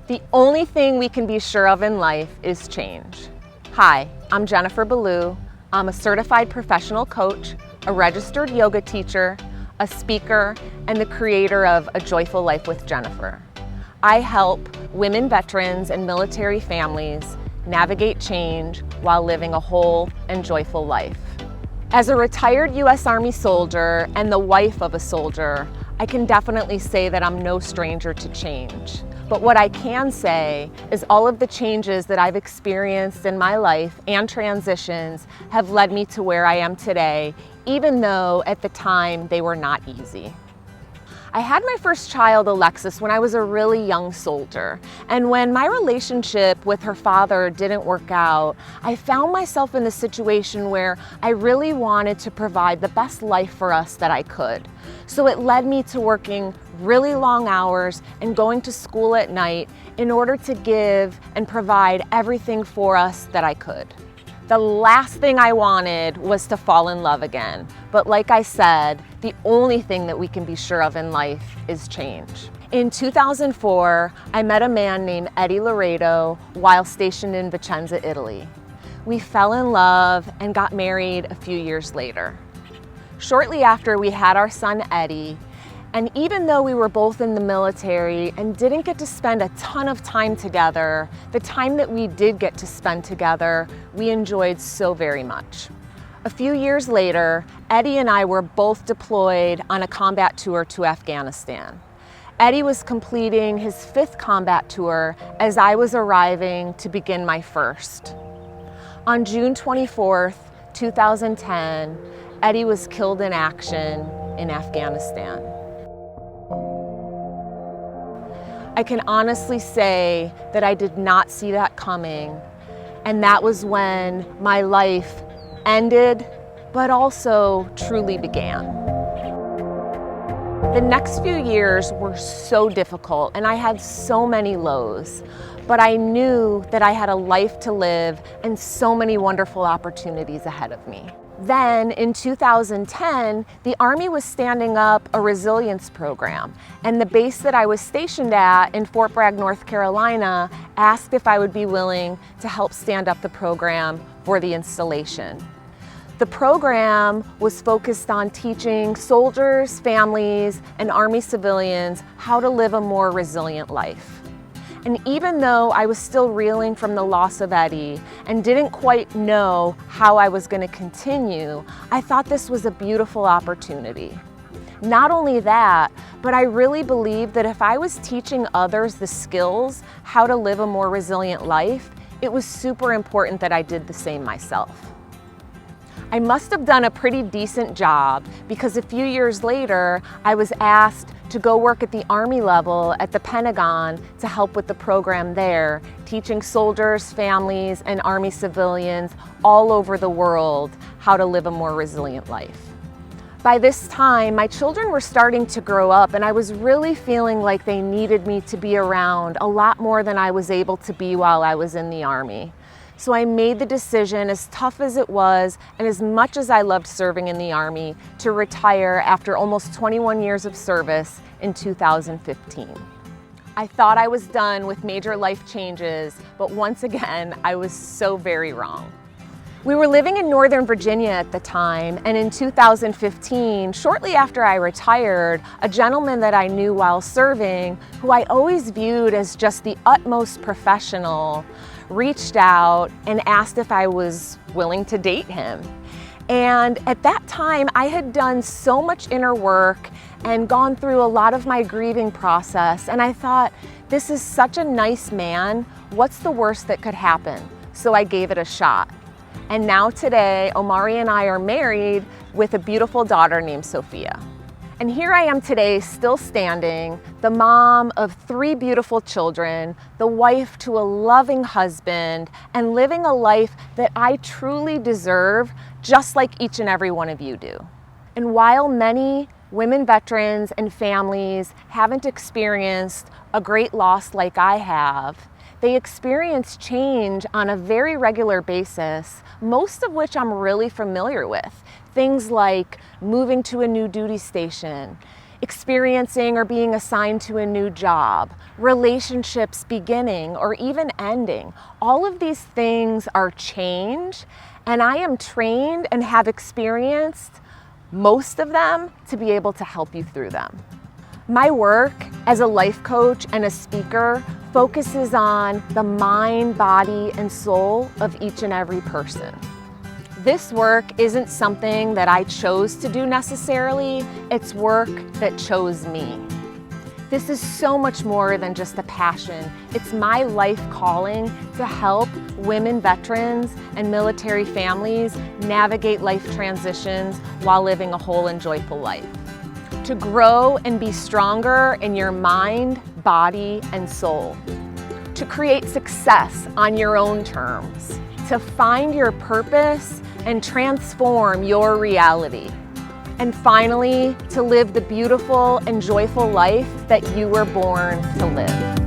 The only thing we can be sure of in life is change. Hi, I'm Jennifer Ballou. I'm a certified professional coach, a registered yoga teacher, a speaker, and the creator of A Joyful Life with Jennifer. I help women veterans and military families navigate change while living a whole and joyful life. As a retired U.S. Army soldier and the wife of a soldier, I can definitely say that I'm no stranger to change. But what I can say is all of the changes that I've experienced in my life and transitions have led me to where I am today, even though at the time they were not easy. I had my first child, Alexis, when I was a really young soldier. And when my relationship with her father didn't work out, I found myself in the situation where I really wanted to provide the best life for us that I could. So it led me to working really long hours and going to school at night in order to give and provide everything for us that I could. The last thing I wanted was to fall in love again. But like I said, the only thing that we can be sure of in life is change. In 2004, I met a man named Eddie Laredo while stationed in Vicenza, Italy. We fell in love and got married a few years later. Shortly after, we had our son Eddie, and even though we were both in the military and didn't get to spend a ton of time together, the time that we did get to spend together, we enjoyed so very much. A few years later, Eddie and I were both deployed on a combat tour to Afghanistan. Eddie was completing his 5th combat tour as I was arriving to begin my first. On June 24th, 2010, Eddie was killed in action in Afghanistan. I can honestly say that I did not see that coming, and that was when my life ended, but also truly began. The next few years were so difficult, and I had so many lows, but I knew that I had a life to live and so many wonderful opportunities ahead of me. Then in 2010, the Army was standing up a resilience program, and the base that I was stationed at in Fort Bragg, North Carolina, asked if I would be willing to help stand up the program for the installation. The program was focused on teaching soldiers, families, and Army civilians how to live a more resilient life. And even though I was still reeling from the loss of Eddie and didn't quite know how I was going to continue, I thought this was a beautiful opportunity. Not only that, but I really believed that if I was teaching others the skills, how to live a more resilient life, it was super important that I did the same myself. I must have done a pretty decent job because a few years later, I was asked to go work at the Army level at the Pentagon to help with the program there, teaching soldiers, families, and Army civilians all over the world how to live a more resilient life. By this time, my children were starting to grow up, and I was really feeling like they needed me to be around a lot more than I was able to be while I was in the Army. So I made the decision, as tough as it was, and as much as I loved serving in the Army, to retire after almost 21 years of service in 2015. I thought I was done with major life changes, but once again, I was so very wrong. We were living in Northern Virginia at the time, and in 2015, shortly after I retired, a gentleman that I knew while serving, who I always viewed as just the utmost professional, reached out and asked if I was willing to date him. And at that time, I had done so much inner work and gone through a lot of my grieving process, and I thought, this is such a nice man, what's the worst that could happen? So I gave it a shot. And now today, Omari and I are married with a beautiful daughter named Sophia. And here I am today, still standing, the mom of 3 beautiful children, the wife to a loving husband, and living a life that I truly deserve, just like each and every one of you do. And while many women veterans and families haven't experienced a great loss like I have, they experience change on a very regular basis, most of which I'm really familiar with. Things like moving to a new duty station, experiencing or being assigned to a new job, relationships beginning or even ending. All of these things are change, and I am trained and have experienced most of them to be able to help you through them. My work as a life coach and a speaker focuses on the mind, body, and soul of each and every person. This work isn't something that I chose to do necessarily, it's work that chose me. This is so much more than just a passion. It's my life calling to help women veterans and military families navigate life transitions while living a whole and joyful life. To grow and be stronger in your mind, body, and soul. To create success on your own terms. To find your purpose and transform your reality. And finally, to live the beautiful and joyful life that you were born to live.